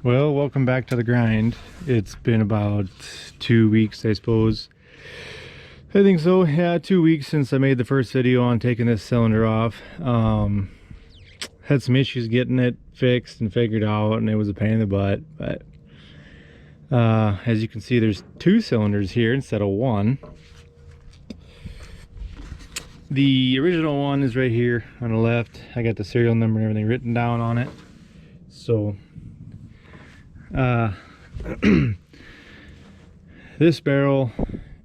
Well, welcome back to the grind. It's been about 2 weeks, I suppose. I think so, yeah, 2 weeks since I made the first video on taking this cylinder off. Had some issues getting it fixed and figured out, and it was a pain in the butt. But as you can see, there's 2 cylinders here instead of 1. The original one is right here on the left. I got the serial number and everything written down on it. So this barrel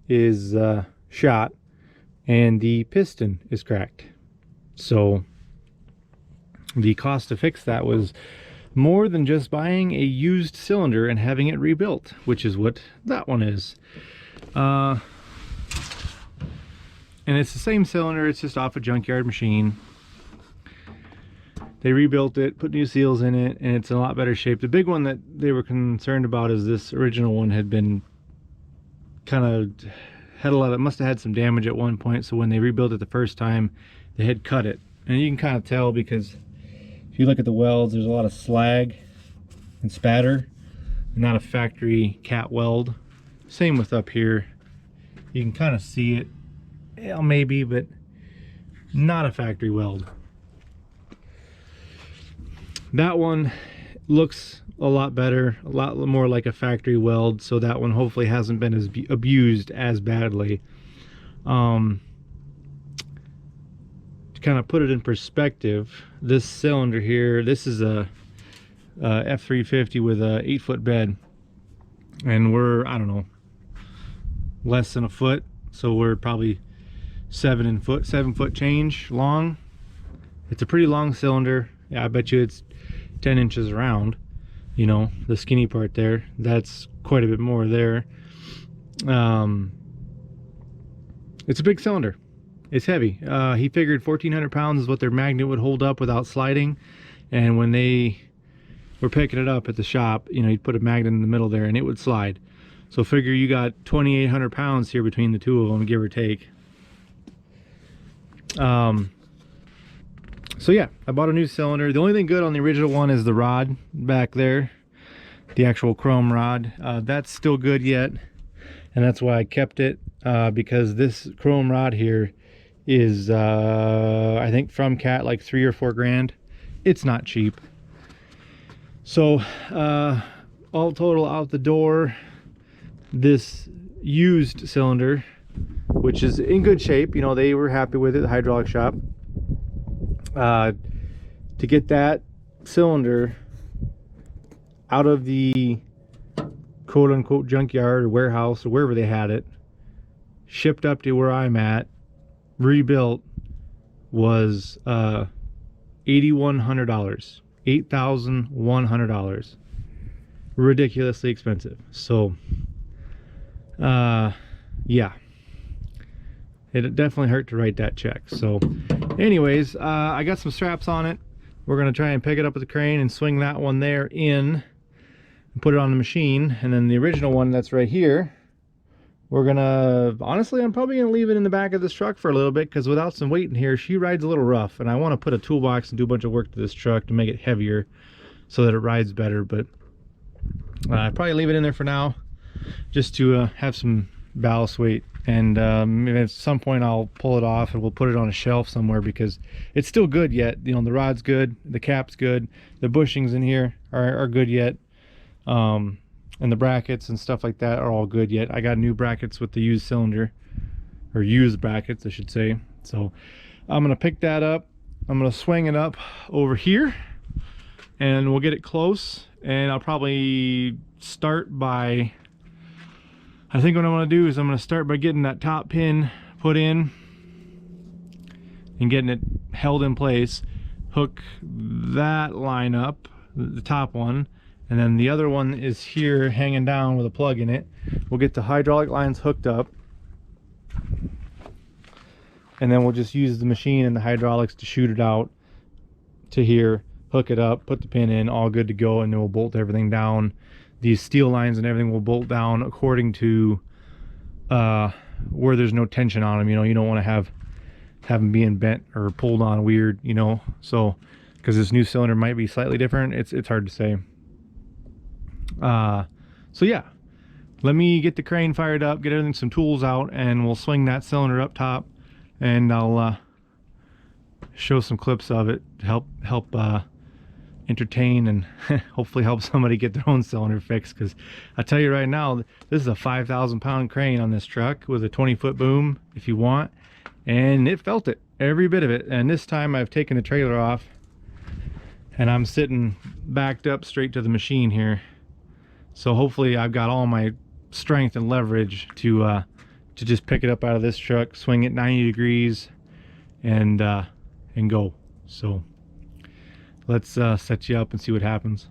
is shot and the piston is cracked. So the cost to fix that was more than just buying a used cylinder and having it rebuilt, which is what that one is. And it's the same cylinder, it's just off a junkyard machine. They rebuilt it, put new seals in it, and it's in a lot better shape. The big one that they were concerned about is this original one had been kind of had a lot of, must have had some damage at one point, so when they rebuilt it the first time, they had cut it. And you can kind of tell because if you look at the welds, there's a lot of slag and spatter, not a factory cat weld. Same with up here. You can kind of see it, yeah, maybe, but not a factory weld. That one looks a lot better, a lot more like a factory weld, so that one hopefully hasn't been as abused as badly. To kind of put it in perspective, this cylinder here, this is a F350 with a 8-foot bed, and we're, I don't know, less than a foot, so we're probably 7 foot change long. It's a pretty long cylinder. Yeah, I bet you it's 10 inches around, you know, the skinny part there. That's quite a bit more there. It's a big cylinder. It's heavy. He figured 1,400 pounds is what their magnet would hold up without sliding. And when they were picking it up at the shop, you know, you'd put a magnet in the middle there and it would slide. So figure you got 2,800 pounds here between the two of them, give or take. So yeah, I bought a new cylinder. The only thing good on the original one is the rod back there, the actual chrome rod. That's still good yet, and that's why I kept it, because this chrome rod here is I think from Cat like 3 or 4 grand. It's not cheap. So all total out the door, this used cylinder, which is in good shape, you know, they were happy with it, the hydraulic shop. To get that cylinder out of the quote-unquote junkyard or warehouse or wherever they had it, shipped up to where I'm at, rebuilt, was $8,100, $8,100. Ridiculously expensive. So yeah, it definitely hurt to write that check. So anyways, I got some straps on it. We're gonna try and pick it up with the crane and swing that one there in and put it on the machine. And then the original one that's right here, we're gonna, honestly, I'm probably gonna leave it in the back of this truck for a little bit, because without some weight in here, she rides a little rough, and I want to put a toolbox and do a bunch of work to this truck to make it heavier so that it rides better. But I probably leave it in there for now, just to have some ballast weight. And maybe at some point I'll pull it off and we'll put it on a shelf somewhere, because it's still good yet. You know, the rod's good, the cap's good, the bushings in here are good yet, and the brackets and stuff like that are all good yet. I got new brackets with the used cylinder, or used brackets I should say. So I'm gonna pick that up, I'm gonna swing it up over here, and we'll get it close. And I'll probably start by, I think what I'm going to do is I'm going to start by getting that top pin put in and getting it held in place, hook that line up, the top one, and then the other one is here hanging down with a plug in it. We'll get the hydraulic lines hooked up, and then we'll just use the machine and the hydraulics to shoot it out to here, hook it up, put the pin in, all good to go, and then we'll bolt everything down. These steel lines and everything will bolt down according to where there's no tension on them. You know, you don't want to have them being bent or pulled on weird, you know. So because this new cylinder might be slightly different, it's hard to say. So yeah, let me get the crane fired up, get everything, some tools out, and we'll swing that cylinder up top, and I'll show some clips of it to help entertain and hopefully help somebody get their own cylinder fixed. Because I tell you right now, this is a 5,000 pound crane on this truck with a 20-foot boom if you want, and it felt it, every bit of it. And this time I've taken the trailer off and I'm sitting backed up straight to the machine here, so hopefully I've got all my strength and leverage to just pick it up out of this truck, swing it 90 degrees, and go. So let's set you up and see what happens.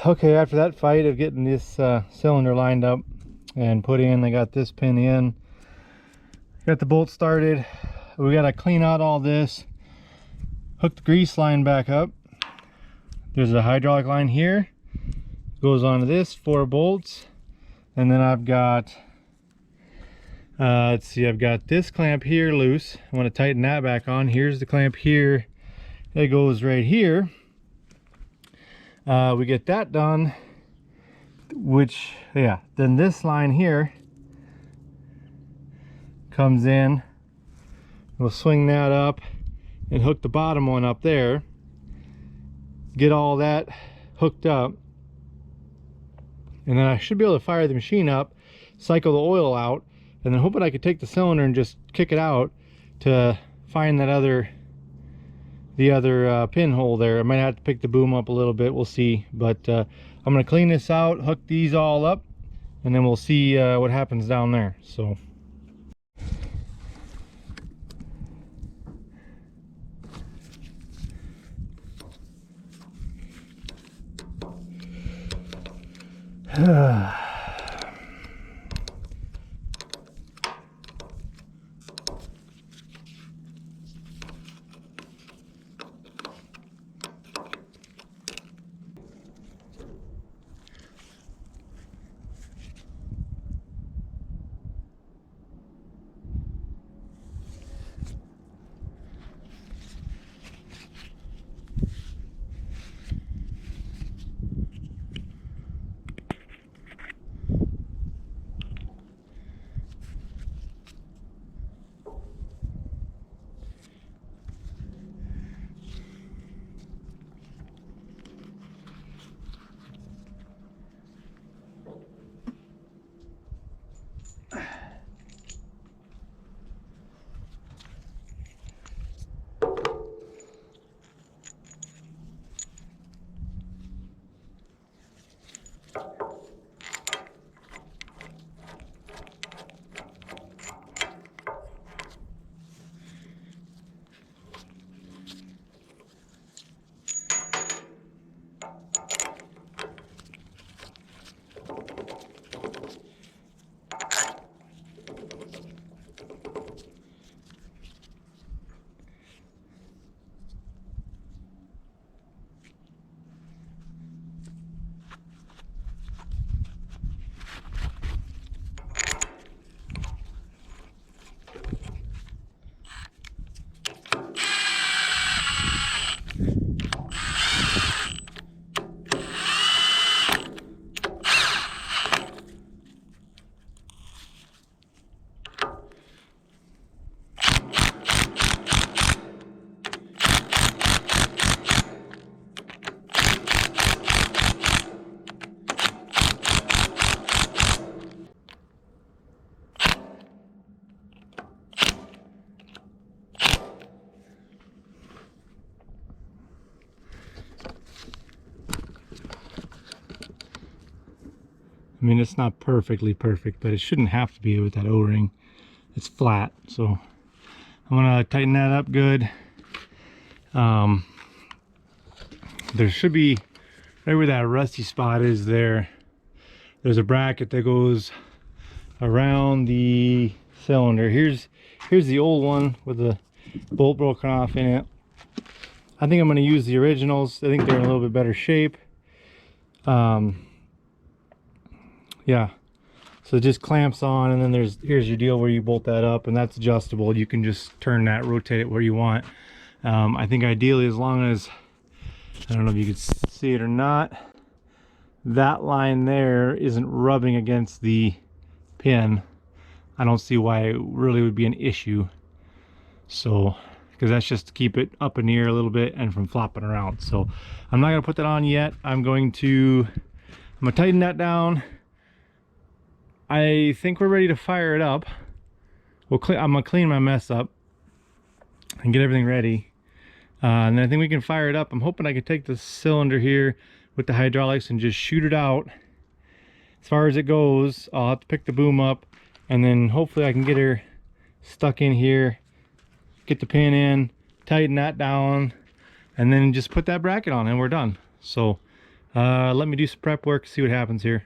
Okay, after that fight of getting this cylinder lined up and put in, I got this pin in, got the bolt started. We got to clean out all this, hook the grease line back up. There's a hydraulic line here, goes onto this, 4 bolts, and then I've got let's see, I've got this clamp here loose. I want to tighten that back on. Here's the clamp here, it goes right here. We get that done, which, yeah, then this line here comes in. We'll swing that up and hook the bottom one up there, get all that hooked up, and then I should be able to fire the machine up, cycle the oil out, and then hoping I could take the cylinder and just kick it out to find that other pinhole there. I might have to pick the boom up a little bit, we'll see. But I'm gonna clean this out, hook these all up, and then we'll see what happens down there. So I mean, it's not perfectly perfect, but it shouldn't have to be with that O-ring. It's flat, so I'm gonna tighten that up good. There should be, right where that rusty spot is there, there's a bracket that goes around the cylinder. Here's the old one with the bolt broken off in it. I think I'm going to use the originals. I think they're in a little bit better shape. Yeah, so it just clamps on, and then here's your deal where you bolt that up, and that's adjustable. You can just turn that, rotate it where you want. I think ideally, as long as, I don't know if you can see it or not, that line there isn't rubbing against the pin, I don't see why it really would be an issue. So, because that's just to keep it up in the air a little bit and from flopping around. So I'm not going to put that on yet. I'm going to tighten that down. I think we're ready to fire it up. I'm going to clean my mess up and get everything ready. And then I think we can fire it up. I'm hoping I can take the cylinder here with the hydraulics and just shoot it out. As far as it goes, I'll have to pick the boom up, and then hopefully I can get her stuck in here, get the pin in, tighten that down, and then just put that bracket on and we're done. So Let me do some prep work, see what happens here.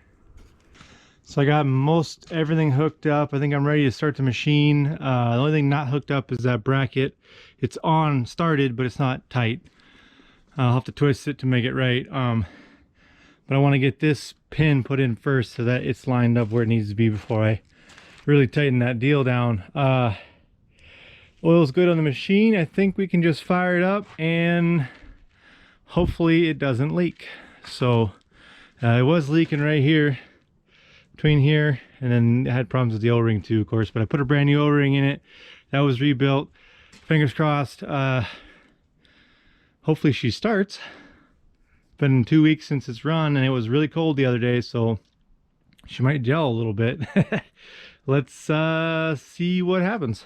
So I got most everything hooked up. I think I'm ready to start the machine. The only thing not hooked up is that bracket. It's on, started, but it's not tight. I'll have to twist it to make it right. But I want to get this pin put in first so that it's lined up where it needs to be before I really tighten that deal down. Oil's good on the machine. I think we can just fire it up and hopefully it doesn't leak. So it was leaking right here, between here, and then it had problems with the O-ring too, of course, but I put a brand new O-ring in it. That was rebuilt. Fingers crossed. Hopefully she starts. Been 2 weeks since it's run, and it was really cold the other day, so she might gel a little bit. Let's see what happens.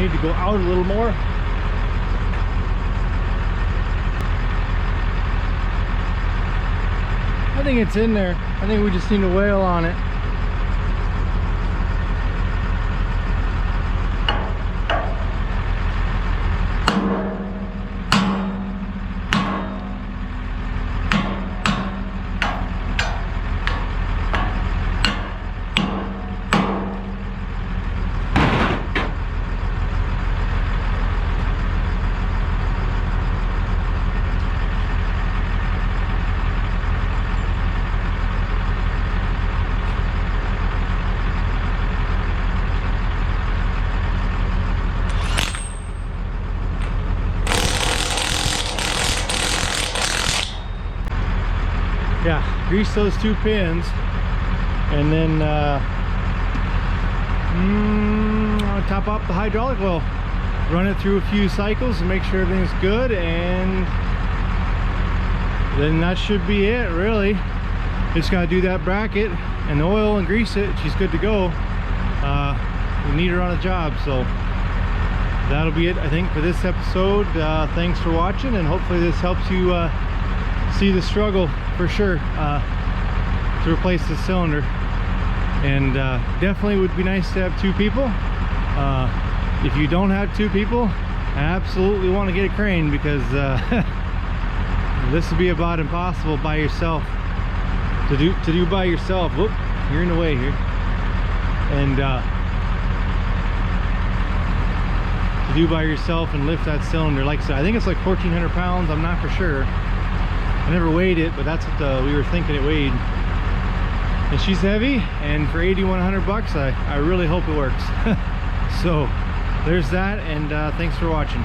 need to go out a little more. I think it's in there. I think we just need to wail on it. grease those 2 pins, and then top off the hydraulic oil, run it through a few cycles and make sure everything's good, and then that should be it, really. Just gotta do that bracket and the oil and grease it. She's good to go. We need her on a job, so that'll be it, I think, for this episode. Thanks for watching, and hopefully this helps you see the struggle for sure to replace this cylinder. And definitely would be nice to have 2 people. If you don't have 2 people, I absolutely want to get a crane, because this would be about impossible by yourself to do by yourself. Whoop, you're in the way here. And to do by yourself and lift that cylinder, like I said, I think it's like 1,400 pounds. I'm not for sure. I never weighed it, but that's what we were thinking it weighed. And she's heavy, and for 8,100 bucks, I really hope it works. So there's that, and thanks for watching.